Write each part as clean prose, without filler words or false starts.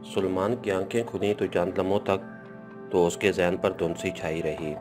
سلمان کی آنکھیں کھلیں تو چند لمحوں تک تو اس کے ذہن پر دھند سی چھائی رہی۔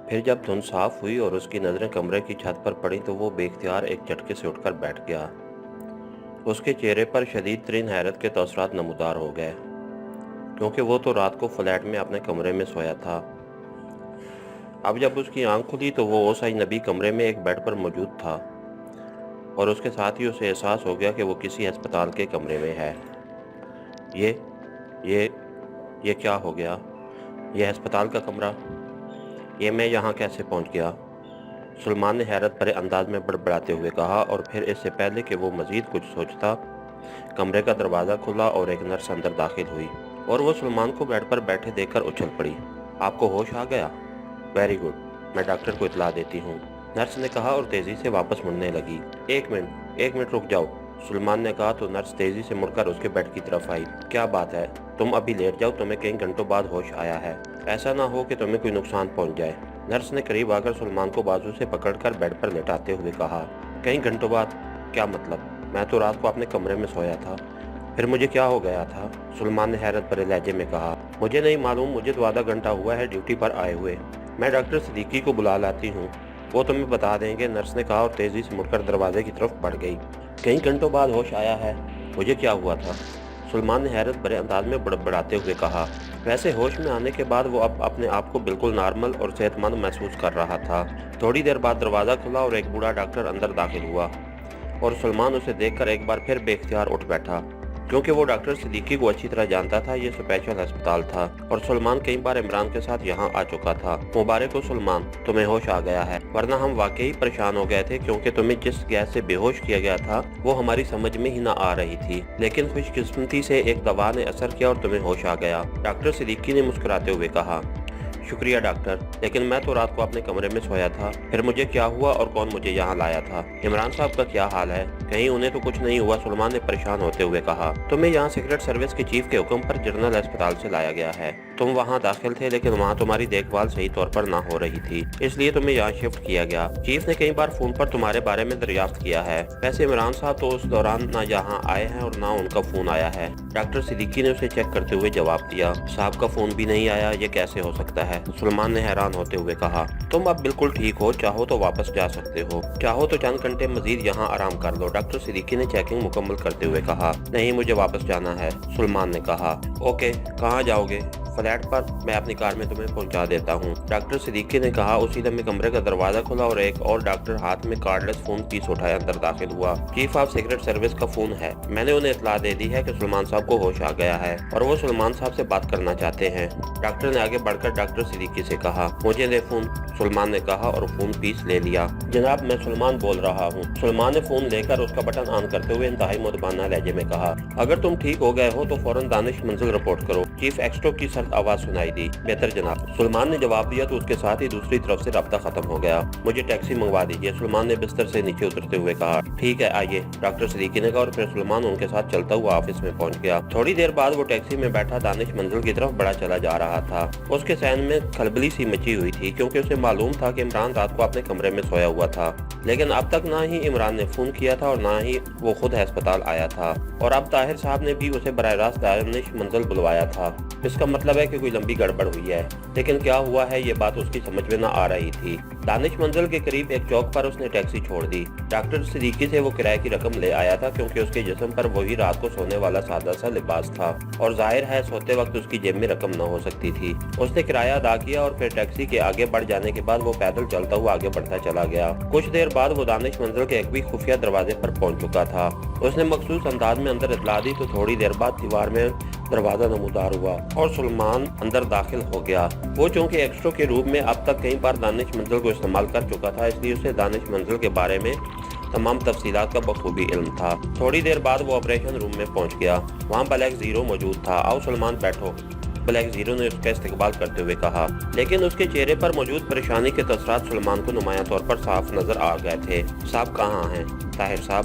پھر جب دھند صاف ہوئی اور اس کی نظریں کمرے کی چھت پر پڑیں تو وہ بے اختیار ایک جھٹکے سے اٹھ کر بیٹھ گیا۔ اس کے چہرے پر شدید ترین حیرت کے تاثرات نمودار ہو گئے، کیونکہ وہ تو رات کو فلیٹ میں اپنے کمرے میں سویا تھا۔ اب جب اس کی آنکھ کھلی تو وہ اس اجنبی کمرے میں ایک بیڈ پر موجود تھا، اور اس کے ساتھ ہی اسے احساس ہو گیا کہ وہ کسی ہسپتال کے کمرے میں ہے۔ یہ کیا ہو گیا؟ یہ ہسپتال کا کمرہ؟ یہ میں یہاں کیسے پہنچ گیا؟ سلمان نے حیرت بھرے انداز میں بڑبڑاتے ہوئے کہا، اور پھر اس سے پہلے کہ وہ مزید کچھ سوچتا، کمرے کا دروازہ کھلا اور ایک نرس اندر داخل ہوئی، اور وہ سلمان کو بیڈ پر بیٹھے دیکھ کر اچھل پڑی۔ آپ کو ہوش آ گیا؟ ویری گڈ، میں ڈاکٹر کو اطلاع دیتی ہوں، نرس نے کہا اور تیزی سے واپس مڑنے لگی۔ ایک منٹ رک جاؤ، سلمان نے کہا تو نرس تیزی سے مڑ کر اس کے بیڈ کی طرف آئی۔ کیا بات ہے؟ تم ابھی لیٹ جاؤ، تمہیں کئی گھنٹوں بعد ہوش آیا ہے، ایسا نہ ہو کہ تمہیں کوئی نقصان پہنچ جائے۔ نرس نے قریب آ کر سلمان کو بازو سے پکڑ کر بیڈ پر لٹاتے ہوئے کہا۔ کئی گھنٹوں بعد؟ کیا مطلب؟ میں تو رات کو اپنے کمرے میں سویا تھا، پھر مجھے کیا ہو گیا تھا؟ سلمان نے حیرت بھرے لہجے میں کہا۔ مجھے نہیں معلوم، مجھے تو آدھا گھنٹہ ہوا ہے ڈیوٹی پر آئے ہوئے، میں ڈاکٹر صدیقی کو بلا لاتی ہوں، وہ تمہیں بتا دیں گے، نرس نے کہا اور تیزی سے مڑ کر دروازے کی طرف بڑھ گئی۔ کئی گھنٹوں بعد ہوش آیا ہے؟ مجھے کیا ہوا تھا؟ سلمان نے حیرت بھرے انداز میں بڑبڑاتے ہوئے کہا۔ ویسے ہوش میں آنے کے بعد وہ اب اپنے آپ کو بالکل نارمل اور صحت مند محسوس کر رہا تھا۔ تھوڑی دیر بعد دروازہ کھلا اور ایک بوڑھا ڈاکٹر اندر داخل ہوا، اور سلمان اسے دیکھ کر ایک بار پھر بے اختیار اٹھ بیٹھا، کیونکہ وہ ڈاکٹر صدیقی کو اچھی طرح جانتا تھا۔ یہ اسپیشل ہسپتال تھا اور سلمان کئی بار عمران کے ساتھ یہاں آ چکا تھا۔ مبارک ہو سلمان، تمہیں ہوش آ گیا ہے، ورنہ ہم واقعی پریشان ہو گئے تھے، کیونکہ تمہیں جس گیس سے بے ہوش کیا گیا تھا وہ ہماری سمجھ میں ہی نہ آ رہی تھی، لیکن خوش قسمتی سے ایک دوا نے اثر کیا اور تمہیں ہوش آ گیا، ڈاکٹر صدیقی نے مسکراتے ہوئے کہا۔ شکریہ ڈاکٹر، لیکن میں تو رات کو اپنے کمرے میں سویا تھا، پھر مجھے کیا ہوا اور کون مجھے یہاں لایا تھا؟ عمران صاحب کا کیا حال ہے؟ کہیں انہیں تو کچھ نہیں ہوا؟ سلمان نے پریشان ہوتے ہوئے کہا۔ تمہیں یہاں سیکرٹ سروس کے چیف کے حکم پر جنرل ہسپتال سے لایا گیا ہے، تم وہاں داخل تھے، لیکن وہاں تمہاری دیکھ بھال صحیح طور پر نہ ہو رہی تھی، اس لیے تمہیں یہاں شفٹ کیا گیا۔ چیف نے کئی بار فون پر تمہارے بارے میں دریافت کیا ہے، ویسے عمران صاحب تو اس دوران نہ یہاں آئے ہیں اور نہ ان کا فون آیا ہے۔ ڈاکٹر صدیقی نے اسے چیک کرتے ہوئے جواب دیا۔ صاحب کا فون بھی نہیں آیا، یہ کیسے ہو سکتا ہے؟ سلمان نے حیران ہوتے ہوئے کہا۔ تم اب بالکل ٹھیک ہو، چاہو تو واپس جا سکتے ہو، چاہو تو چند گھنٹے مزید یہاں آرام کر لو، ڈاکٹر صدیقی نے چیکنگ مکمل کرتے ہوئے کہا۔ نہیں، مجھے واپس جانا ہے، سلمان نے کہا۔ اوکے، کہاں جاؤ گے؟ فلیٹ پر، میں اپنی کار میں تمہیں پہنچا دیتا ہوں، ڈاکٹر صدیقی نے کہا۔ اسی لمحے کمرے کا دروازہ کھلا اور ایک اور ڈاکٹر ہاتھ میں کارڈ لیس فون پیس اٹھائے اندر داخل ہوا۔ چیف آف سیکرٹ سروس کا فون ہے، میں نے انہیں اطلاع دے دی ہے کہ سلمان صاحب کو ہوش آ گیا ہے اور وہ سلمان صاحب سے بات کرنا چاہتے ہیں، ڈاکٹر نے آگے بڑھ کر ڈاکٹر صدیقی سے کہا۔ مجھے دے فون، سلمان نے کہا اور فون پیس لے لیا۔ جناب، میں سلمان بول رہا ہوں، سلمان نے فون لے کر اس کا بٹن آن کرتے ہوئے انتہائی مؤدبانہ لہجے میں کہا۔ اگر تم ٹھیک ہو گئے ہو تو فوراً دانش منزل رپورٹ کرو، چیف ایکسٹرو کی سرد آواز سنائی دی۔ بہتر جناب، سلمان نے جواب دیا تو اس کے ساتھ ہی دوسری طرف سے رابطہ ختم ہو گیا۔ مجھے ٹیکسی منگوا دیجیے، سلمان نے بستر سے نیچے اترتے ہوئے کہا۔ ٹھیک ہے، آئیے، ڈاکٹر صدیقی نے کہا، اور پھر سلمان ان کے ساتھ چلتا ہوا آفس میں پہنچ گیا۔ تھوڑی دیر بعد وہ ٹیکسی میں بیٹھا دانش منزل کی طرف بڑا چلا جا رہا تھا۔ اس کے ذہن میں کھلبلی سی مچی ہوئی تھی، کیونکہ اسے معلوم تھا کہ عمران رات کو اپنے کمرے میں سویا ہوا تھا، لیکن اب تک نہ ہی عمران نے فون کیا تھا اور نہ ہی وہ خود ہسپتال آیا تھا، اور اب طاہر صاحب نے بھی اسے براہ راست دانش منزل بلوایا تھا۔ اس کا مطلب ہے کہ کوئی لمبی گڑبڑ ہوئی ہے، لیکن کیا ہوا ہے یہ بات اس کی سمجھ میں نہ آ رہی تھی۔ دانش منزل کے قریب ایک چوک پر اس نے ٹیکسی چھوڑ دی۔ ڈاکٹر صدیقی سے وہ کرائے کی رقم لے آیا تھا، کیونکہ اس کے جسم پر وہی رات کو سونے والا سادہ سا لباس تھا، اور ظاہر ہے سوتے وقت اس کی جیب میں رقم نہ ہو سکتی تھی۔ اس نے کرایہ ادا کیا اور پھر ٹیکسی کے آگے بڑھ جانے کے بعد وہ پیدل چلتا ہوا آگے بڑھتا چلا گیا۔ کچھ دیر بعد وہ دانش منزل کے ایک بھی خفیہ دروازے پر پہنچ چکا تھا۔ اس نے مخصوص انداز میں اندر اطلاع دی تو تھوڑی دیر بعد دیوار میں دروازہ نمودار ہوا اور سلمان اندر داخل ہو گیا۔ وہ چونکہ ایکسٹرو کے روپ میں اب تک کئی بار دانش منزل کو استعمال کر چکا تھا، اس لیے اسے دانش منزل کے بارے میں تمام تفصیلات کا بخوبی علم تھا۔ تھوڑی دیر بعد وہ آپریشن روم میں پہنچ گیا، وہاں بلیک زیرو موجود تھا۔ آؤ سلمان بیٹھو، بلیک زیرو نے اس کا استقبال کرتے ہوئے کہا، لیکن اس کے چہرے پر موجود پریشانی کے تاثرات سلمان کو نمایاں طور پر صاف نظر آ گئے تھے۔ صاحب کہاں ہیں؟ طاہر صاحب،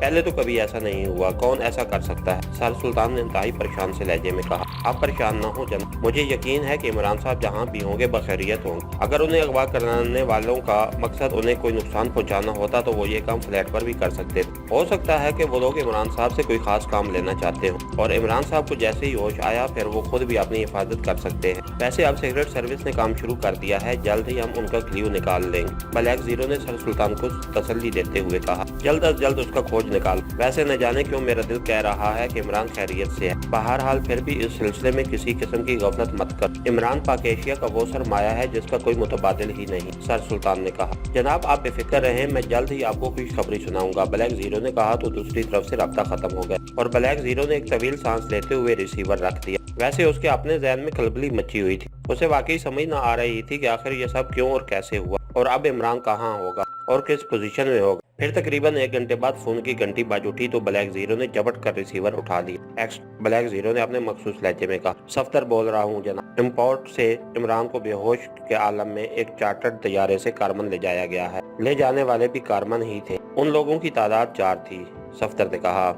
پہلے تو کبھی ایسا نہیں ہوا، کون ایسا کر سکتا ہے؟ سر سلطان نے انتہائی پریشان سے لہجے میں کہا۔ آپ پریشان نہ ہو جناب، مجھے یقین ہے کہ عمران صاحب جہاں بھی ہوں گے بخیریت ہوں گے۔ اگر انہیں اغوا کرنے والوں کا مقصد انہیں کوئی نقصان پہنچانا ہوتا تو وہ یہ کام فلیٹ پر بھی کر سکتے تھے۔ ہو سکتا ہے کہ وہ لوگ عمران صاحب سے کوئی خاص کام لینا چاہتے ہوں اور عمران صاحب کو جیسے ہی ہوش آیا پھر وہ خود بھی اپنی حفاظت کر سکتے ہیں۔ ویسے اب سیکرٹ سروس نے کام شروع کر دیا ہے، جلد ہی ہم ان کا کلیو نکال لیں گے۔ بلیک زیرو نے سر سلطان کو تسلی دیتے ہوئے کہا۔ جلد از جلد اس کا کھوج نکال۔ ویسے نہ جانے کیوں میرا دل کہہ رہا ہے کہ عمران خیریت سے ہے۔ بہرحال پھر بھی اس سلسلے میں کسی قسم کی غفلت مت کر۔ عمران پاک ایشیا کا وہ سرمایہ ہے جس کا کوئی متبادل ہی نہیں، سر سلطان نے کہا۔ جناب آپ بے فکر رہیں، میں جلد ہی آپ کو خوشخبری سناؤں گا، بلیک زیرو نے کہا تو دوسری طرف سے رابطہ ختم ہو گیا اور بلیک زیرو نے ایک طویل سانس لیتے ہوئے ریسیور رکھ دیا۔ ویسے اس کے اپنے ذہن میں کھلبلی مچی ہوئی تھی، اسے واقعی سمجھ نہ آ رہی تھی کہ آخر یہ سب کیوں اور کیسے ہوا اور اب عمران کہاں ہوگا اور کس پوزیشن میں ہوگا۔ پھر تقریباً 1 گھنٹے بعد فون کی گھنٹی بج اٹھی تو بلیک زیرو نے جھپٹ کر ریسیور اٹھا لیا۔ بلیک زیرو نے اپنے مخصوص لہجے میں کہا، صفدر بول رہا ہوں جناب، امپورٹ سے عمران کو بے ہوش کے عالم میں ایک چارٹرڈ طیارے سے کارمن لے جایا گیا ہے۔ لے جانے والے بھی کارمن ہی تھے، ان لوگوں کی تعداد 4 تھی، صفدر نے کہا۔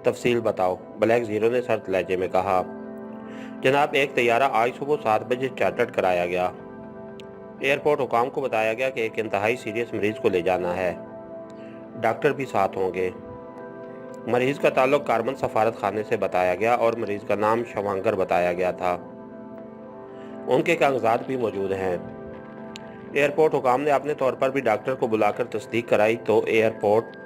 تفصیل بتاؤ، بلیک زیرو نے سرد لہجے میں کہا۔ جناب ایک طیارہ آج صبح 7 بجے چارٹرڈ کرایا گیا۔ ایئرپورٹ حکام کو بتایا گیا کہ ایک انتہائی سیریس مریض کو لے جانا ہے، ڈاکٹر بھی ساتھ ہوں گے۔ مریض کا تعلق کارمن سفارت خانے سے بتایا گیا اور مریض کا نام شوانگر بتایا گیا تھا، ان کے کاغذات بھی موجود ہیں۔ ایئرپورٹ حکام نے اپنے طور پر بھی ڈاکٹر کو بلا کر تصدیق کرائی تو ایئرپورٹ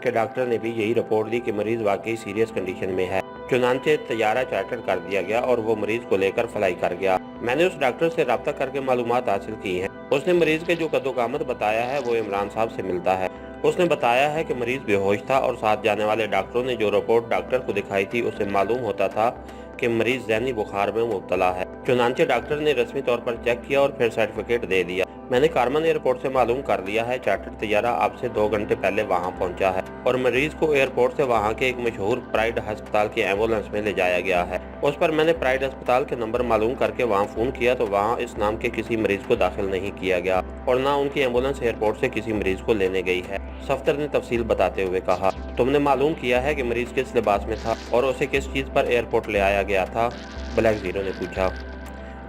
کے ڈاکٹر نے بھی یہی رپورٹ دی کہ مریض واقعی سیریس کنڈیشن میں ہے۔ چنانچہ طیارہ چارٹر کر دیا گیا اور وہ مریض کو لے کر فلائی کر گیا۔ میں نے اس ڈاکٹر سے رابطہ کر کے معلومات حاصل کی ہیں، اس نے مریض کے جو قد و قامت بتایا ہے وہ عمران صاحب سے ملتا ہے۔ اس نے بتایا ہے کہ مریض بے ہوش تھا اور ساتھ جانے والے ڈاکٹروں نے جو رپورٹ ڈاکٹر کو دکھائی تھی اس سے معلوم ہوتا تھا کہ مریض ذہنی بخار میں مبتلا ہے۔ چنانچہ ڈاکٹر نے رسمی طور پر چیک کیا اور پھر سرٹیفکیٹ دے دیا۔ میں نے کارمن ایئرپورٹ سے معلوم کر لیا ہے، چارٹر طیارہ آپ سے 2 گھنٹے پہلے وہاں پہنچا ہے اور مریض کو ایئرپورٹ سے وہاں کے ایک مشہور پرائڈ ہسپتال کی ایمبولینس میں لے جایا گیا ہے۔ اس پر میں نے پرائڈ ہسپتال کے نمبر معلوم کر کے وہاں فون کیا تو وہاں اس نام کے کسی مریض کو داخل نہیں کیا گیا اور نہ ان کی ایمبولینس ایئرپورٹ سے کسی مریض کو لینے گئی ہے، صفدر نے تفصیل بتاتے ہوئے کہا۔ تم نے معلوم کیا ہے کہ مریض کس لباس میں تھا اور اسے کس چیز پر ایئرپورٹ لے آیا گیا تھا؟ بلیک زیرو نے پوچھا۔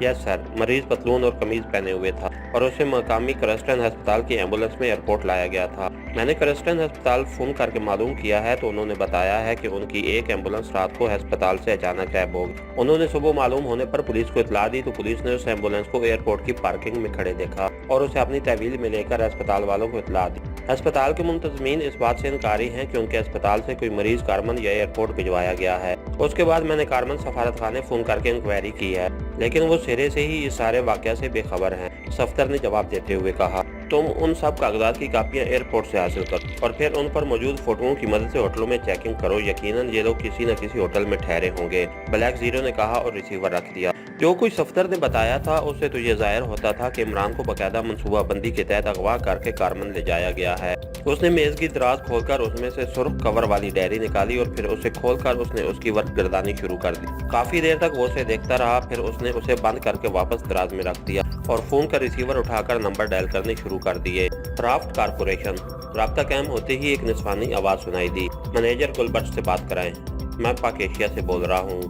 یس سر، مریض پتلون اور قمیض پہنے ہوئے تھا اور اسے مقامی کرسٹن ہسپتال کی ایمبولینس میں ایئرپورٹ لایا گیا تھا۔ میں نے کرسٹن ہسپتال فون کر کے معلوم کیا ہے تو انہوں نے بتایا ہے کہ ان کی ایک ایمبولینس رات کو ہسپتال سے اچانک غائب ہو گئی۔ انہوں نے صبح معلوم ہونے پر پولیس کو اطلاع دی تو پولیس نے اس ایمبولینس کو ایئرپورٹ کی پارکنگ میں کھڑے دیکھا اور اسے اپنی تحویل میں لے کر ہسپتال والوں کو اطلاع دی۔ ہسپتال کے منتظمین اس بات سے انکاری ہیں کہ ان کے ہسپتال سے کوئی مریض کارمن یا ایئرپورٹ بھجوایا گیا ہے۔ اس کے بعد میں نے کارمن سفارت خانے فون کر کے انکوائری کی ہے، لیکن وہ سرے سے ہی اس سارے واقعہ سے بے خبر ہیں، صفدر نے جواب دیتے ہوئے کہا۔ تم ان سب کاغذات کی کاپیاں ایئرپورٹ سے حاصل کرو اور پھر ان پر موجود فوٹوؤں کی مدد سے ہوٹلوں میں چیکنگ کرو، یقیناً یہ لوگ کسی نہ کسی ہوٹل میں ٹھہرے ہوں گے، بلیک زیرو نے کہا اور ریسیور رکھ دیا۔ جو کچھ صفدر نے بتایا تھا اس سے تو یہ ظاہر ہوتا تھا کہ عمران کو باقاعدہ منصوبہ بندی کے تحت اغوا کر کے کارمن لے جایا گیا ہے۔ اس نے میز کی دراز کھول کر اس میں سے سرخ کور والی ڈائری نکالی اور پھر اسے کھول کر اس نے اس کی ورق گردانی شروع کر دی۔ کافی دیر تک وہ اسے دیکھتا رہا، پھر اس نے اسے بند کر کے واپس دراز میں رکھ دیا اور فون کا ریسیور اٹھا کر نمبر ڈائل کرنے شروع کر دیے۔ Craft corporation. رابطہ قائم ہوتے ہی ایک نسوانی آواز سنائی دی، منیجر گلبرٹ سے بات کرائیں۔ میں پاک ایشیا سے بول رہا ہوں،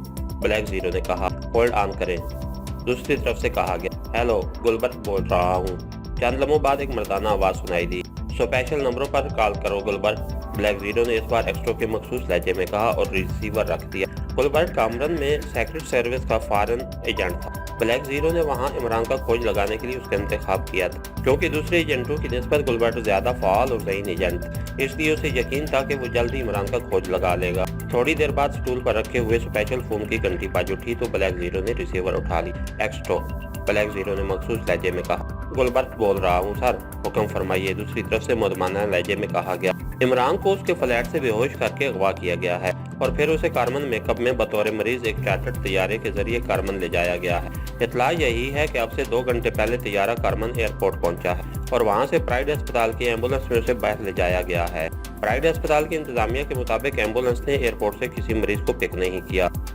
بلیک زیرو نے کہا۔ ہولڈ آن کریں، دوسری طرف سے کہا گیا۔ ہیلو، گلبرٹ بول رہا ہوں۔ چند لمحوں بعد ایک مردانہ آواز سنائی دی، اسپیشل نمبروں پر کال کرو گلبرٹ، بلیک زیرو نے اس بار ایکسٹرو کے مخصوص لہجے میں کہا اور ریسیور رکھ دیا۔ گلبرٹ کامرن میں سیکرٹ سروس کا فارن ایجنٹ تھا۔ بلیک زیرو نے وہاں عمران کا کھوج لگانے کے لیے اس کا انتخاب کیا تھا، کیونکہ دوسرے ایجنٹوں کی نسبت گلبرٹ زیادہ فعال اور ذہین ایجنٹ تھا، اس لیے اسے یقین تھا کہ وہ جلد ہی عمران کا کھوج لگا لے گا۔ تھوڑی دیر بعد سٹول پر رکھے ہوئے اسپیشل فون کی گھنٹی بج اٹھی تو بلیک زیرو نے ریسیور اٹھا لی۔ ایکسٹرو، بلیک زیرو نے مخصوص لہجے میں کہا۔ گلبرٹ بول رہا ہوں سر، حکم فرمائیے، دوسری طرف سے مدمانہ لہجے میں کہا گیا۔ عمران کو اس کے فلیٹ سے بے ہوش کر کے اغوا کیا گیا ہے اور پھر اسے کارمن میک اپ میں بطور مریض ایک چارٹرڈ طیارے کے ذریعے کارمن لے جایا گیا ہے۔ اطلاع یہی ہے کہ اب سے 2 گھنٹے پہلے طیارہ کارمن ایئرپورٹ پہنچا ہے اور وہاں سے پرائڈ ہسپتال کی ایمبولینس میں اسے باہر لے جایا گیا ہے۔ پرائڈ ہسپتال کی انتظامیہ کے مطابق ایمبولینس نے ایئرپورٹ سے کسی مریض کو پک نہیں کیا